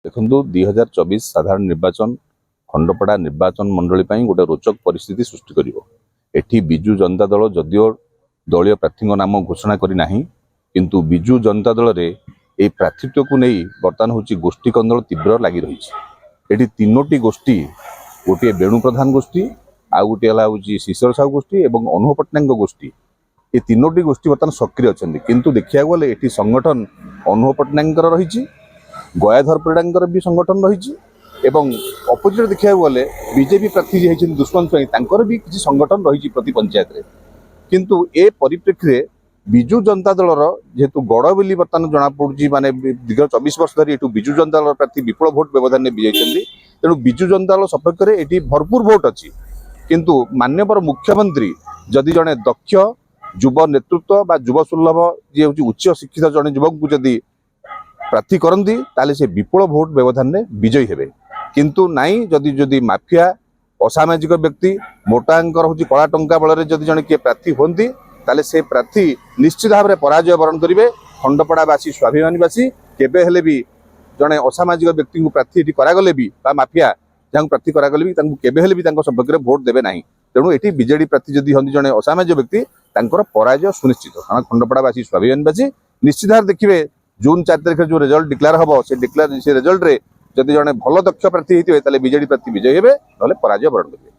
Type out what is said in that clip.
देखो 2024 साधारण निर्वाचन खंडपड़ा निर्वाचन मंडली गोटे रोचक परिस्थिति सृष्टि कर बिजु जनता दल जदिओ दलीय प्रार्थी नाम घोषणा करना किंतु बिजु जनता दल रे प्रार्थित्व को नहीं बर्तमान हूँ गोष्ठी कंदल तीव्र लगी रही है। तीनोटी गोष्ठी गोटे वेणु प्रधान गोष्ठी आउ गोटे हूँ शिशिर साहू गोष्ठी और अनुभव पट्टनायक गोष्ठी ये तीनोटी गोष्ठी बर्तमान सक्रिय अच्छा किंतु देखा गले ये संगठन अनुभव पट्टनायक रही गयाधर परिड़ा भी संगठन रही अपोजिट देखा गले बीजेपी प्रार्थी जी दुष्मंत स्वाई भी किसी संगठन रही प्रति पंचायत रे किंतु ए परिप्रेक्षी बिजु जनता दल जेहेतु गड़ बोली बर्तमान जना पड़ी माने दीर्घ 24 वर्ष धरी बिजु जनता दल प्रार्थी विपुल भोट व्यवधान में विजयी तेणु बिजु जनता दल सपक्ष में ये भरपूर भोट अच्छी किंतु माननीय मुख्यमंत्री जदि जड़े दक्ष युव नेतृत्व बा युव सुलभ जी हूँ उच्च शिक्षित जड़े युवक को जदि प्रार्थी करती ताले से विपुल भोट व्यवधान में विजयी हेबे किंतु नाई जदि जदि माफिया असामाजिक व्यक्ति मोटांकर हूँ कला टंका बल जदि जड़े किए प्रार्थी होती ताले से प्रार्थी निश्चित भाव में पराजय वरण करेंगे। खंडपड़ावासी स्वाभिमानीवासी केबे हेले भी जड़े असामाजिक व्यक्ति को प्रार्थी करागले भी माफिया जहाँ प्रार्थी करागले भी केबे हेले भी संपर्क में भोट देवे ना तेणु ये बीजेडी प्रार्थी जदि होती जड़े असामाजिक व्यक्ति पराजय सुनिश्चित कारण खंडपड़ावासी स्वाभिमानीवासी निश्चित भाव देखिए जून 4 तारिख जो रिजल्ट डिक्लेयर हम से रिजल्ट रे जदि जड़े भल दक्ष प्रार्थी होते बीजेडी प्रार्थी विजयी हे ना पराजय वरण करेंगे।